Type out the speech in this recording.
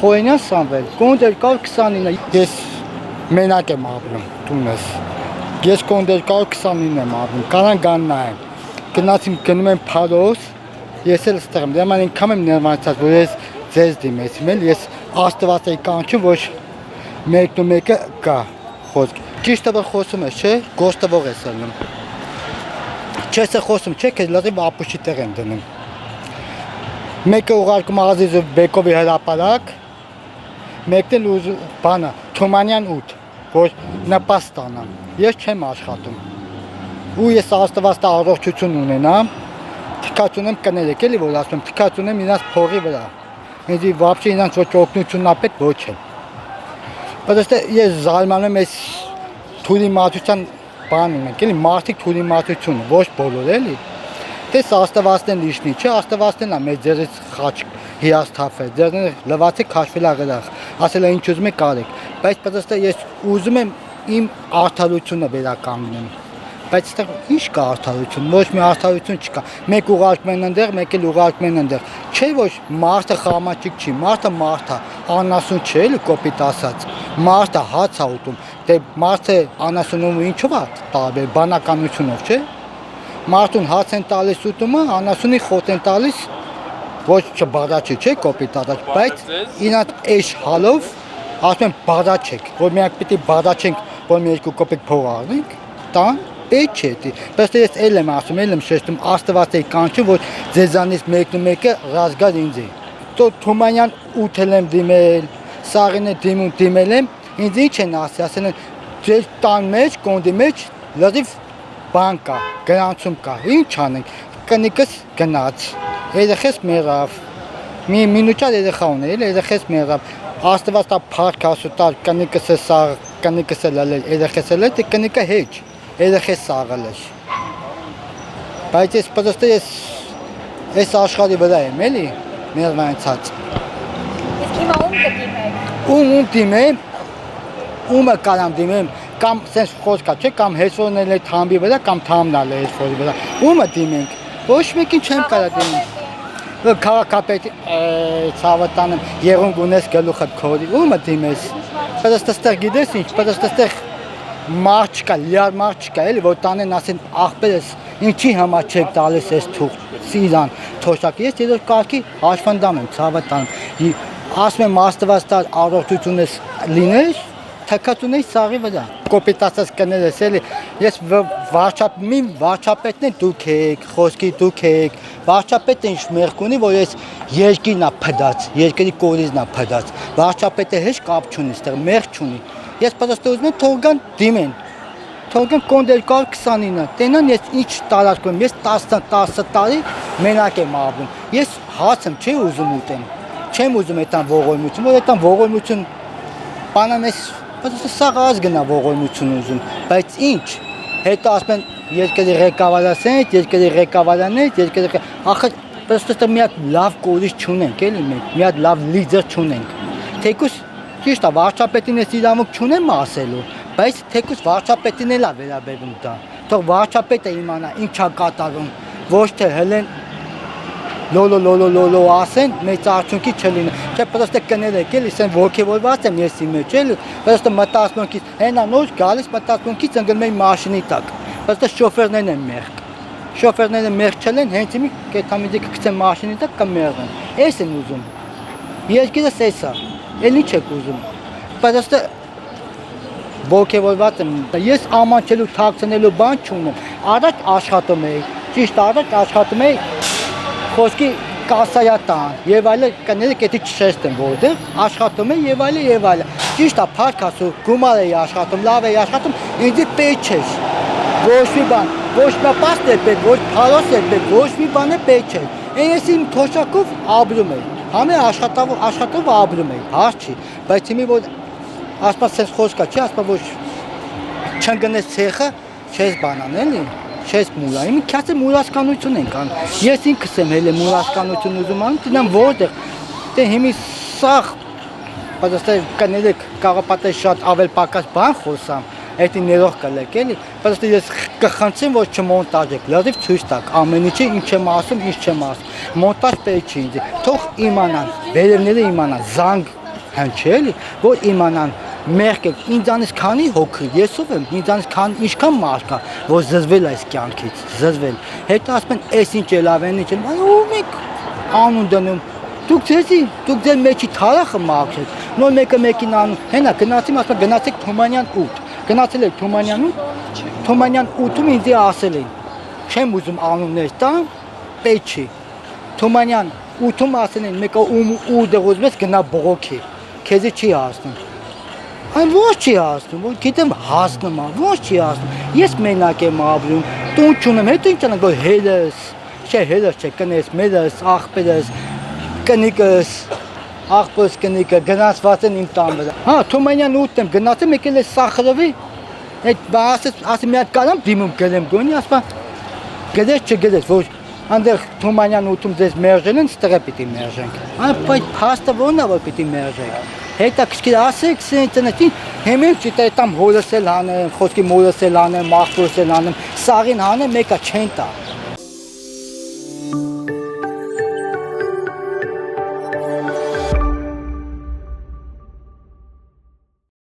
Խոյենյան Սամվել, կոնդեր կար 29, ես մենակ եմ ապրում, տունս, ես կոնդեր կար 29 եմ ապրում, կանան գաննա եմ, գնացիմ գնում եմ պարոս, ես էլ ստեղ եմ, դեման ինքամ եմ ներվանցած, որ ես ձեզ դիմեցիմ էլ, ես աստված էի կանչում, որ մեկն ու մեկը կա խոսք, ճիշտը որ խոսում ես, չէ, գոստը որ ես ելնում, չես է խոսում, չէ, կեզ լրիվ ապուշի տեղ եմ դնում, մեկը ուղարկում Ազիզով Բեկովի հրապարակ, մեկն էլ բանը, Թումանյան 8, որ նպաստ ստանամ, ես չեմ աշխատում, ու ես աստված տա առողջություն ունենամ, թքած ունեմ կներեք էլի որ ասում եմ, թքած ունեմ իրաց փողի վրա, ինձ վաբշե իրաց ոչ օգնությունն ապետ ոչ է, բայց ես զարմանում եմ այս թուրի մատության բան ունենք, էլի մարդիկ թուրի մատությունը, ոչ բոլոր էլի, Տես աստվածն լիշնի, չէ, աստվածն է մեր ձերից խաչ հիասթափել, ձերները լվացեք քաշվել աղերախ, ասել է ինչ ուզում եք կարեք, բայց պատասխանը ես ուզում եմ իմ արդարությունը վերականգնեմ, բայց այստեղ ինչ կա արդարություն, ոչ մի արդարություն չկա, մեկ ուղարկում են ընդեղ, մեկ էլ ուղարկում են ընդեղ, չէ ոչ մարդը խամաճիկ չի, մարդը անասուն չէ, էլի կոպիտ ասած, մարդը հաց է ուտում, դե մարդը անասունով ինչով է տարբեր, բանականությունով, չէ Մարդուն հաց են տալիս ուտումը, անասունի խոտ են տալիս, ոչ չբարաչի, չէ, կոպիտ առաջ, բայց ինատ էշ հալով, ասում են բարաչեք, որ միակ պիտի բարաչենք, որ մի երկու կոպիտ փող առնենք, տան, պետք չէ դի, բայց ես էլ եմ ասում, էլ եմ շեշտում, աստված էի կանչում, որ ձեզանից մեկն ու մեկը ռազգար ինձ է, Թումանյան 8 եմ դիմել, Սաղինը դիմել եմ, ինձ ինչ են ասել են, ձեր տան մեջ, կոնդի մեջ, լրիվ բան կա, գրանցում կա, ինչ անենք, կնիկս գնաց, երեխես մեղավ, մի մինուճար երեխա ուներ, երեխես մեղավ, աստված տա փառք ասուտար, կնիկս է սաղ, կնիկս է լալել, երեխես է լել, դե կնիկը հեչ, երեխես սաղել է, բայց ես պրստը ես աշխարի վրա եմ, էլի, ներվանցած։ Իսկ հիմա ում կդիմեք։ Ում դիմեմ, ումը կարամ դիմեմ, կամ սենց խոսքա չէ, կամ հեսվորն էլ է թամբի վրա, կամ թամն էլ է հեսվորի վրա, ումը դիմենք, ոչ մեկին չեմ կարա դիմենք, քաղաքապետի ցավատանեմ, եղունգ ունես գլուխդ քորի, ումը դիմես, պրստստեղ գիտես ինչ, պրստստեղ մարդ չկա, լիար մարդ չկա, էլի, որ տանեն ասեն աղբերս, ինչի համար չեք տալիս ես թուղ, սիրան, թոշակ, ես երոր կարգի հաշվանդամ եմ, ցավատանեմ, ասում եմ աստված տար առողջությունս լինես, թքած ունեի սաղի վրա, կոպիտ ասած կներես էլի, ես վարչապետն է դուք եք, խոսքի դուք եք, վարչապետը ինչ մեղք ունի, որ ես երկիրն է փդած, երկրի կորիզն է փդած, վարչապետը հեչ կապ չունի, ստեղ մեղք չունի, ես պատասխան ուզում եմ թողգան դիմեն, թողգան կոնդեր կար 29, տենան ես ինչ տարածքում, ես 10 տարի մենակ եմ ապրում, ես հաց եմ չի ուզում ուտեմ, չեմ ուզում այդան ողորմություն, որ այդան ողորմություն բանան ես Բայց սաղ ազգնա ողորմություն ուզում, բայց ինչ, հետո ասում են երկրի ղեկավարասենք, երկրի ղեկավարանից, ախր պրստը մի հատ լավ կորիզ չունենք, էլի մենք, մի հատ լավ լիդեր չունենք, թեկուս ճիշտ է, վարչապետին ես իրավունք չունեմ ասելու, բայց թեկուս վարչապետին էլ է վերաբերում դա, թող վարչապետը իմանա ինչ է կատարում, ոչ թե հելեն լոլո ասեն, մեծ արդյունքի չլինի, չէ պրստը կներեք էլի, սեն ոգևորված եմ ես իմ մեջ էլի, պրստը մտածմունքից, հենա նոր գալիս մտածմունքից ընգնում եմ մաշինի տակ, պրստը շոֆերներն են մեղք, շոֆերները մեղք չլեն, հենց իմի կետամիդի կգցեն մաշինի տակ կմեղեն, ես են ուզում, երկիրս ես է, էլ ինչ եք ուզում, պրստը ոգևորված եմ, ես ամանչելու, թաքցնելու բան չունեմ, առաջ աշխատում էի, ճիշտ առաջ աշխատում էի Խոսքի կասայատան եւ այլը կներեք էդի չշեշտեմ որտեղ աշխատում է եւ այլը ճիշտ է փառք ասու գումար էի աշխատում լավ էի աշխատում ինձ պետք չէ ոչ մի բան ոչ մի պաստ է պետք ոչ փարոս է պետք ոչ մի բան է պետք չէ ես իմ թոշակով ապրում էի համե աշխատով ապրում էի հարց չի բայց հիմի որ ասպաս sense խոսքա չի ասպա ոչ չընկնես ցեխը չես բանան էլի Չես մուլա, իմի կյացը մուրասկանություն ենք ան, ես ինքս եմ հել է մուրասկանություն ուզում անում, տնամ որտեղ, դե հիմի սաղ, պատասխան կներեք կաղապատը շատ ավել պակաս բան խոսամ, այդի ներող կլեք էլի, պատասխան ես կխնդրեմ, որ չմոնտաժեք, լրիվ ցույց տաք, ամեն ինչի ինչ եմ ասում, ինչ չեմ ասում, մոնտաժ պետք չի ինձ, թող իմանան, վերևները իմանան, զանգ հնչել, որ իմանան մերկել ինձանից քանի հոգի, ես ով եմ, ինձանից ինչքան մարդ կա, որ զզվել այս կյանքից, զզվել։ Հետո ասում են, «Էս ինչ է լավ են, ինչ է»։ Ո՞վ եք անուն դնում։ Դուք ձեր մեջի թարախը մաքրեք։ Նոր մեկը մեկին անուն։ Հենա գնացիմ ասում գնացեք Թումանյան 8։ Գնացել եք Թումանյան 8։ Թումանյան 8-ում ինձ ասել են։ Չեմ ուզում անուններ տամ, պետք չի։ Թումանյան 8-ում ասել են մեկը ու դեղոզում ես գնա բողոքի։ Քեզի չի հասնում։ Այն ոչ չի հասնում, որ գիտեմ հասնում է, ոչ չի հասնում։ Ես մենակ եմ ապրում, տուն չունեմ, հետո ինչ անեմ, որ հելս, չէ հելս չէ, կնես, մերս, աղբերս, կնիկս, աղբոս կնիկը գնացված են իմ տան վրա։ Հա, Թումանյան 8- եմ գնացել եկել է Սախարովի, այդ ասեմ մի հատ կարամ դիմում գլեմ գոնի, ասում գլես չգլես, որ այնտեղ Թումանյան 8-ում ձեզ մերժել են, ստեղ է պիտի մերժենք։ Այն բայց փաստը ո՞րն է որ պիտի մերժենք։ Հետա քիչ ասեք, սենցնեցին, հեմեն չիտա տամ հորսել հանեմ, խոսքի մորսել հանեմ, մախտորսել հանեմ, սաղին հանեմ, մեկը չեն տա։